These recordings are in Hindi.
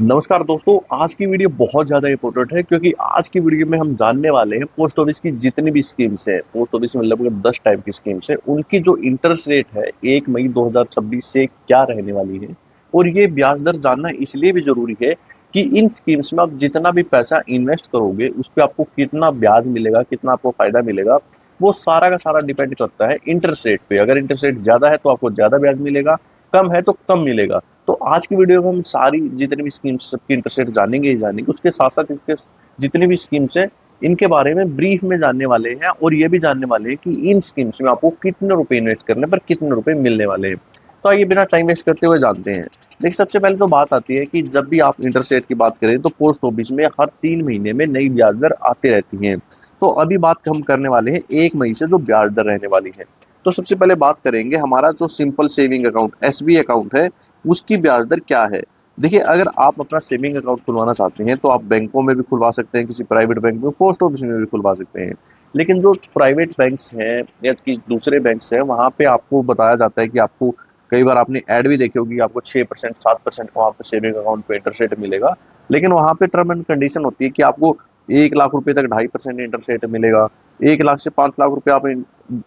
नमस्कार दोस्तों। आज की वीडियो बहुत ज्यादा इंपॉर्टेंट है क्योंकि आज की वीडियो में हम जानने वाले हैं पोस्ट ऑफिस की जितनी भी स्कीम्स है। पोस्ट ऑफिस में लगभग 10 टाइप की स्कीम्स है, उनकी जो इंटरेस्ट रेट है 1 मई 2026 से क्या रहने वाली है। और ये ब्याज दर जानना इसलिए भी जरूरी है कि इन स्कीम्स में आप जितना भी पैसा इन्वेस्ट करोगे उस पर आपको कितना ब्याज मिलेगा, कितना आपको फायदा मिलेगा, वो सारा का सारा डिपेंड करता है इंटरेस्ट रेट पे। अगर इंटरेस्ट रेट ज्यादा है तो आपको ज्यादा ब्याज मिलेगा, कम है तो कम मिलेगा। तो आज की वीडियो में हम सारी जितनी भी स्कीम्स सबकी इंटरेस्ट रेट जानेंगे ही जानेंगे, उसके साथ साथ इसके जितनी भी स्कीम्स हैं इनके बारे में ब्रीफ में जानने वाले हैं और ये भी जानने वाले हैं कि इन स्कीम्स में आपको कितने रुपए इन्वेस्ट करने पर कितने रुपए मिलने वाले हैं। तो आइए बिना टाइम वेस्ट करते हुए जानते हैं। देखिए, सबसे पहले तो बात आती है कि जब भी आप इंटरेस्ट रेट की बात करें तो पोस्ट ऑफिस में हर 3 महीने में नई ब्याज दर आती रहती है। तो अभी बात हम करने वाले हैं 1 मई से जो ब्याज दर रहने वाली है। तो सबसे पहले बात करेंगे हमारा जो simple saving account SB account है, उसकी ब्याज दर क्या है। देखिए, अगर आप अपना सेविंग अकाउंट खुलवाना चाहते हैं तो आप बैंकों में भी खुलवा सकते हैं, किसी प्राइवेट बैंक में, पोस्ट ऑफिस में भी खुलवा सकते हैं। लेकिन जो प्राइवेट बैंक्स हैं या कि दूसरे बैंक्स हैं, वहां पे आपको बताया जाता है कि आपको, कई बार आपने ऐड भी देखी होगी, आपको 6% 7% का वहां पे सेविंग अकाउंट पे इंटरेस्ट रेट मिलेगा। लेकिन वहां पे टर्म एंड कंडीशन होती है कि आपको 1 लाख रुपए तक 2.5% इंटरेस्ट रेट मिलेगा। 1 लाख से 5 लाख रुपए आप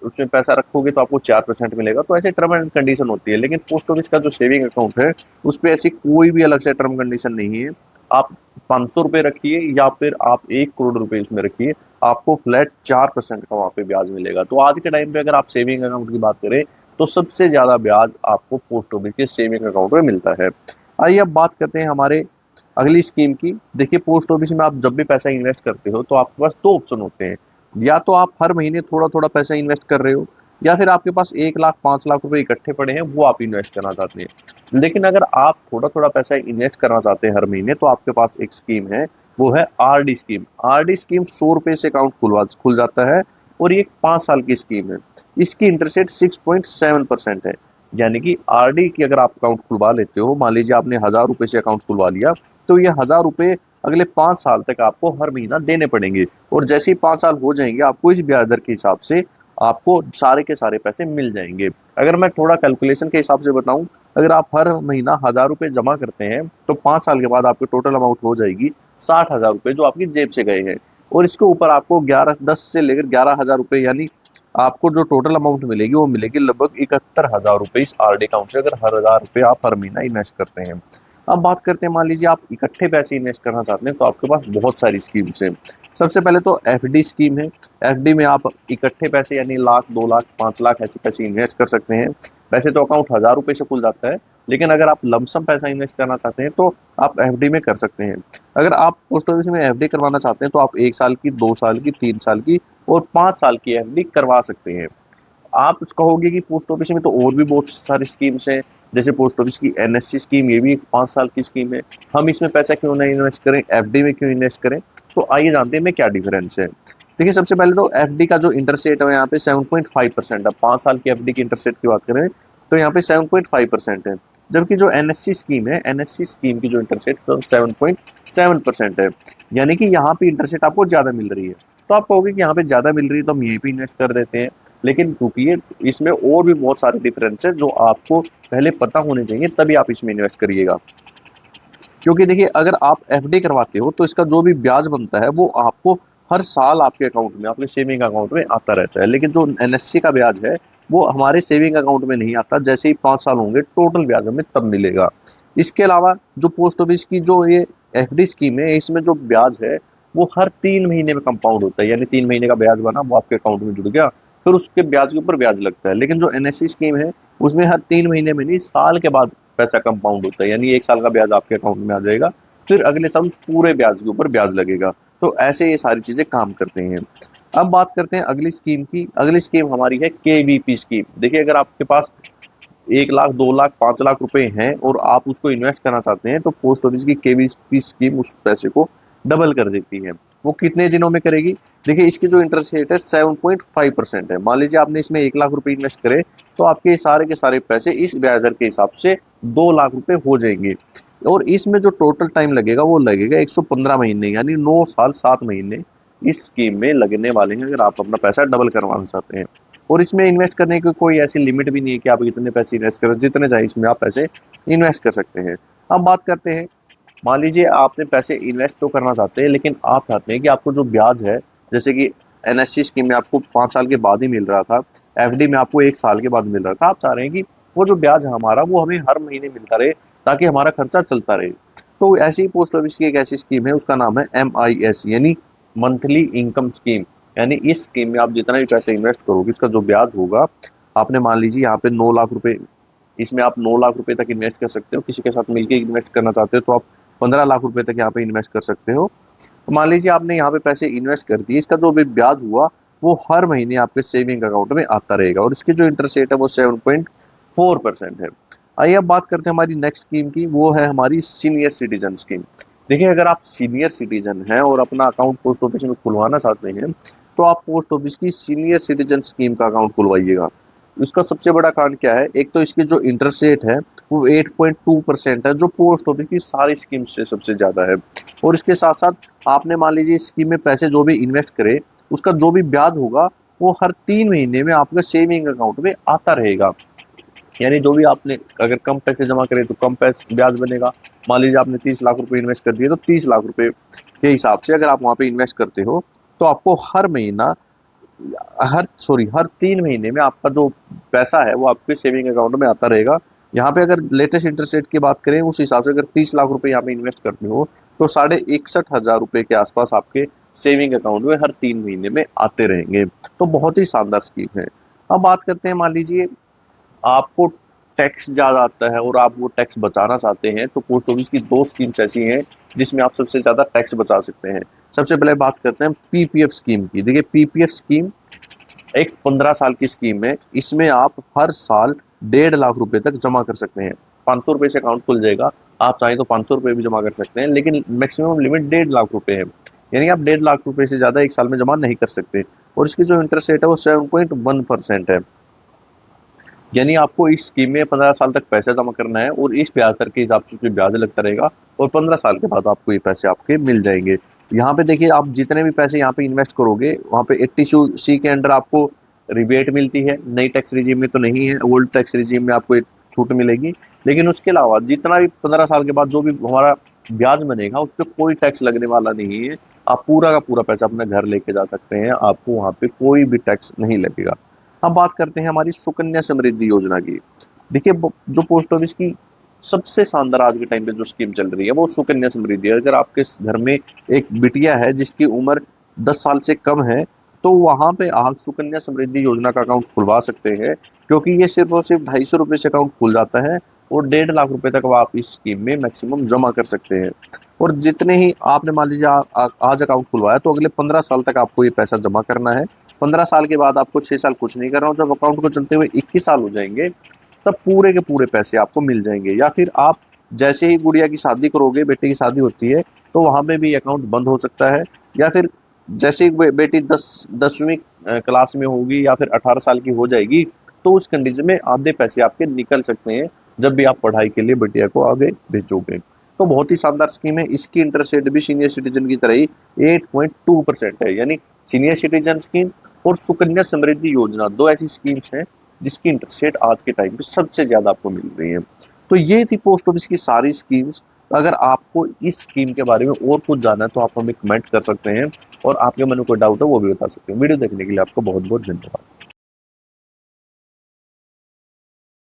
उसमें पैसा रखोगे तो आपको 4% मिलेगा। तो ऐसे टर्म एंड कंडीशन होती है। लेकिन पोस्ट ऑफिस का जो सेविंग अकाउंट है उस पर ऐसी कोई भी अलग से टर्म कंडीशन नहीं है। आप 500 रुपए रखिए या फिर आप 1 करोड़ रुपए इसमें रखिए, आपको फ्लैट 4% का वहां पे ब्याज मिलेगा। तो आज के टाइम पे अगर आप सेविंग अकाउंट की बात करें तो सबसे ज्यादा ब्याज आपको पोस्ट ऑफिस के सेविंग अकाउंट में मिलता है। आइए अब बात करते हैं हमारे अगली स्कीम की। देखिए, पोस्ट ऑफिस में आप जब भी पैसा इन्वेस्ट करते हो तो आपके पास दो ऑप्शन होते हैं। या तो आप हर महीने थोड़ा थोड़ा पैसा इन्वेस्ट कर रहे हो, या फिर आपके पास 1 लाख 5 लाख रुपए इकट्ठे पड़े हैं, वो आप इन्वेस्ट करना चाहते हैं। लेकिन अगर आप थोड़ा थोड़ा पैसा इन्वेस्ट करना चाहते हैं हर महीने, तो आपके पास एक स्कीम है, वो है आरडी स्कीम। आरडी स्कीम 100 रुपए से अकाउंट खुल जाता है और ये 5 साल की स्कीम है। इसकी इंटरेस्ट रेट 6.7% है। यानी कि आरडी की अगर आप अकाउंट खुलवा लेते हो, मान लीजिए आपने 1,000 रुपए से अकाउंट खुलवा लिया, तो ये 1,000 रुपए अगले 5 साल तक आपको हर महीना देने पड़ेंगे। और जैसे ही 5 साल हो जाएंगे, आपको इस ब्याज दर के हिसाब से आपको सारे के सारे पैसे मिल जाएंगे। अगर मैं थोड़ा कैलकुलेशन के हिसाब से बताऊं, अगर आप हर महीना 1,000 रुपए जमा करते हैं तो 5 साल के बाद आपकी टोटल अमाउंट हो जाएगी 60,000 रुपए, जो आपकी जेब से गए हैं। और इसके ऊपर आपको 10 से लेकर 11,000 रुपए, यानी आपको जो टोटल अमाउंट मिलेगी वो मिलेगी लगभग 71,000 रुपए इस आरडी अकाउंट से, अगर हर 1,000 रुपए आप हर महीना इन्वेस्ट करते हैं। अब बात करते हैं, मान लीजिए आप इकट्ठे पैसे इन्वेस्ट करना चाहते हैं, तो आपके पास बहुत सारी स्कीम्स हैं। सबसे पहले तो एफडी स्कीम है। एफडी में आप इकट्ठे पैसे यानी लाख 2 लाख 5 लाख ऐसे पैसे इन्वेस्ट कर सकते हैं। वैसे तो अकाउंट 1,000 रुपए से खुल जाता है, लेकिन अगर आप लमसम पैसा इन्वेस्ट करना चाहते हैं तो आप एफडी में कर सकते हैं। अगर आप पोस्ट ऑफिस में एफडी करवाना चाहते हैं तो आप 1 साल की, 2 साल की, 3 साल की और 5 साल की एफडी करवा सकते हैं। आप कहोगे कि पोस्ट ऑफिस में तो और भी बहुत सारी स्कीम्स हैं, जैसे पोस्ट ऑफिस की एनएससी स्कीम, ये भी एक 5 साल की स्कीम है, हम इसमें पैसा क्यों नहीं इन्वेस्ट करें, एफडी में क्यों इन्वेस्ट करें। तो आइए जानते हैं में क्या डिफरेंस है। देखिए, सबसे पहले तो एफडी का जो इंटरेस्ट रेट है यहाँ पे 7.5% है। 5 साल की एफडी की इंटरेस्ट रेट की बात करें तो यहाँ पे 7.5% है। जबकि जो एनएससी स्कीम है, एनएससी स्कीम की जो इंटरेस्ट रेट 7.7% है। यानी कि यहाँ पे इंटरेस्ट रेट आपको ज्यादा मिल रही है। तो आप कहोगे कि यहाँ पे ज्यादा मिल रही है तो हम यहीं पे इन्वेस्ट कर देते हैं। लेकिन रुकिए, इसमें और भी बहुत सारे डिफरेंस है जो आपको पहले पता होने चाहिए, तभी आप इसमें इन्वेस्ट करिएगा। क्योंकि देखिए, अगर आप एफडी करवाते हो तो इसका जो भी ब्याज बनता है वो आपको हर साल आपके अकाउंट में, आपके सेविंग अकाउंट में आता रहता है। लेकिन जो एनएससी का ब्याज है वो हमारे सेविंग अकाउंट में नहीं आता, जैसे ही 5 साल होंगे टोटल ब्याज हमें तब मिलेगा। इसके अलावा जो पोस्ट ऑफिस की जो ये एफडी स्कीम है, इसमें जो ब्याज है वो हर 3 महीने में कंपाउंड होता है। यानी 3 महीने का ब्याज बना, वो आपके अकाउंट में जुड़ गया, फिर उसके ब्याज के ऊपर ब्याज लगता है। लेकिन जो एनएससी स्कीम है उसमें हर 3 महीने में नहीं, साल के बाद पैसा कंपाउंड होता है। यानी 1 साल का ब्याज आपके अकाउंट में आ जाएगा, फिर अगले साल उस पूरे ब्याज के ऊपर ब्याज लगेगा। तो ऐसे ये सारी चीजें काम करते हैं। अब बात करते हैं अगली स्कीम की। अगली स्कीम हमारी है केवीपी स्कीम। देखिए, अगर आपके पास 1 लाख 2 लाख 5 लाख रुपए हैं और आप उसको इन्वेस्ट करना चाहते हैं, तो पोस्ट ऑफिस की केवीपी स्कीम उस पैसे को डबल कर देती है। वो कितने दिनों में करेगी? देखिए, इसकी जो इंटरेस्ट रेट है 7.5% है। मान लीजिए आपने इसमें 1 लाख रुपए इन्वेस्ट करे, तो आपके सारे के सारे पैसे इस ब्याज दर के हिसाब से 2 लाख रुपए हो जाएंगे। और इसमें जो टोटल टाइम लगेगा वो लगेगा 115 महीने, यानी 9 साल 7 महीने इस स्कीम में लगने वाले हैं, अगर आप अपना पैसा डबल करवाना चाहते हैं। और इसमें इन्वेस्ट करने की कोई ऐसी लिमिट भी नहीं है कि आप इतने पैसे इन्वेस्ट करें, जितने चाहिए इसमें आप पैसे इन्वेस्ट कर सकते हैं। अब बात करते हैं मान लीजिए आपने पैसे इन्वेस्ट तो करना चाहते हैं, लेकिन आप चाहते हैं कि आपको जो ब्याज है, जैसे कि एनएससी स्कीम में आपको 5 साल के बाद ही मिल रहा था, एफडी में आपको 1 साल के बाद मिल रहा था, आप चाह रहे हैं कि वो जो ब्याज है हमारा वो हमें हर महीने मिलता रहे, ताकि हमारा खर्चा चलता रहे। तो ऐसी ही पोस्ट ऑफिस की एक ऐसी स्कीम है, उसका नाम है MIS, यानी मंथली इनकम स्कीम। यानी इस स्कीम में आप जितना भी पैसे इन्वेस्ट करोगे, इसका जो ब्याज होगा, आपने मान लीजिए यहाँ पे 9 लाख रुपए, इसमें आप 9 लाख रुपए तक इन्वेस्ट कर सकते हो। किसी के साथ मिलकर इन्वेस्ट करना चाहते हो तो आप 15 लाख रुपए तक यहाँ पे इन्वेस्ट कर सकते हो। तो मान लीजिए आपने यहाँ पे पैसे इन्वेस्ट कर दिए, इसका जो भी ब्याज हुआ वो हर महीने आपके सेविंग अकाउंट में आता रहेगा, और इसकी जो इंटरेस्ट रेट है वो 7.4% है। आइए अब बात करते हैं हमारी नेक्स्ट स्कीम की, वो है हमारी सीनियर सिटीजन स्कीम। देखिए, अगर आप सीनियर सिटीजन हैं और अपना अकाउंट पोस्ट ऑफिस में खुलवाना चाहते हैं, तो आप पोस्ट ऑफिस की सीनियर सिटीजन स्कीम का अकाउंट खुलवाइएगा। इसका सबसे बड़ा कारण क्या है, एक तो इसकी जो इंटरेस्ट रेट है वो 8.2% है, जो पोस्ट ऑफिस की सारी स्कीम से सबसे ज्यादा है। और इसके साथ साथ आपने मान लीजिए इस स्कीम में पैसे जो भी इन्वेस्ट करे, उसका जो भी ब्याज होगा वो हर 3 महीने में आपके सेविंग अकाउंट में आता रहेगा। यानी जो भी आपने अगर कम पैसे जमा करे तो कम पैसे ब्याज बनेगा। मान लीजिए आपने 30 लाख रुपए इन्वेस्ट कर दिए, तो 30 लाख रुपए के हिसाब से अगर आप वहां पे इन्वेस्ट करते हो, तो आपको हर महीना, हर 3 महीने में आपका जो पैसा है वो आपके सेविंग अकाउंट में आता रहेगा। यहाँ पे अगर लेटेस्ट इंटरेस्ट रेट की बात करें, उस हिसाब से अगर 30 लाख रुपए यहाँ पे इन्वेस्ट करते हो, तो 61,500 रुपए के आसपास आपके सेविंग अकाउंट में हर 3 महीने में आते रहेंगे। तो बहुत ही शानदार स्कीम है। अब बात करते हैं, मान लीजिए आपको टैक्स ज्यादा आता है और आप वो टैक्स बचाना चाहते हैं, तो पोस्ट ऑफिस की 2 स्कीम्स ऐसी हैं जिसमें आप सबसे ज्यादा टैक्स बचा सकते हैं। सबसे पहले बात करते हैं पीपीएफ स्कीम की। देखिए, पीपीएफ स्कीम एक 15 साल की स्कीम है। इसमें आप हर साल 1.5 लाख रुपए तक जमा कर सकते हैं। 500 रुपए से अकाउंट खुल जाएगा। आप चाहें तो 500 रुपए भी जमा कर सकते हैं, लेकिन मैक्सिमम लिमिट 1.5 लाख रुपए है। यानी आप 1.5 लाख रुपए से ज्यादा एक साल में जमा नहीं कर सकते। और इसकी जो इंटरेस्ट रेट है वो 7.1% है। यानी आपको इस स्कीम में 15 साल तक पैसा जमा करना है, और इस ब्याज दर के हिसाब से उसमें ब्याज लगता रहेगा, और 15 साल के बाद आपको ये पैसे आपके मिल जाएंगे। यहाँ पे देखिए, आप जितने भी पैसे यहाँ पे इन्वेस्ट करोगे, वहाँ पे 80C के अंडर आपको रिबेट मिलती है। नई टैक्स रिजीम में तो नहीं है, ओल्ड टैक्स रिजीम में आपको एक छूट मिलेगी। लेकिन उसके अलावा जितना भी 15 साल के बाद जो भी हमारा ब्याज बनेगा, उस पर कोई टैक्स लगने वाला नहीं है। आप पूरा का पूरा पैसा अपने घर लेके जा सकते हैं, आपको वहाँ पे कोई भी टैक्स नहीं लगेगा। अब बात करते हैं हमारी सुकन्या समृद्धि योजना की। देखिए, जो पोस्ट ऑफिस की सबसे शानदार आज के टाइम पे जो स्कीम चल रही है वो सुकन्या समृद्धि है। अगर आपके घर में एक बिटिया है जिसकी उम्र 10 साल से कम है, तो वहां पे आप सुकन्या समृद्धि योजना का अकाउंट खुलवा सकते हैं, क्योंकि ये सिर्फ और सिर्फ 250 रुपए से अकाउंट खुल जाता है, और 1.5 लाख रुपए तक आप इस स्कीम में मैक्सिमम जमा कर सकते हैं। और जितने ही आपने मान लीजिए आज अकाउंट खुलवाया, तो अगले 15 साल तक आपको ये पैसा जमा करना है। 15 साल के बाद आपको 6 साल कुछ नहीं करना, और जब अकाउंट को चलते हुए 21 साल हो जाएंगे, तब पूरे के पूरे पैसे आपको मिल जाएंगे। या फिर आप जैसे ही गुड़िया की शादी करोगे, बेटे की शादी होती है, तो वहां पे भी अकाउंट बंद हो सकता है। या फिर जैसे ही बेटी 10वीं क्लास में होगी, या फिर 18 साल की हो जाएगी, तो उस कंडीशन में आधे पैसे आपके निकल सकते हैं, जब भी आप पढ़ाई के लिए बिटिया को आगे भेजोगे। तो बहुत ही शानदार स्कीम है। इसकी इंटरेस्ट रेट भी सीनियर सिटीजन की तरह ही 8.2% है। यानी सीनियर सिटीजन स्कीम और सुकन्या समृद्धि योजना, दो ऐसी स्कीम्स हैं जिसकी इंटरेस्ट रेट आज के टाइम पे सबसे ज्यादा आपको मिल रही है। तो ये थी पोस्ट ऑफिस की सारी स्कीम्स। अगर आपको इस स्कीम के बारे में और कुछ जानना है तो आप हमें कमेंट कर सकते हैं, और आपके मन में कोई डाउट है वो भी बता सकते हैं। वीडियो देखने के लिए आपको बहुत बहुत धन्यवाद।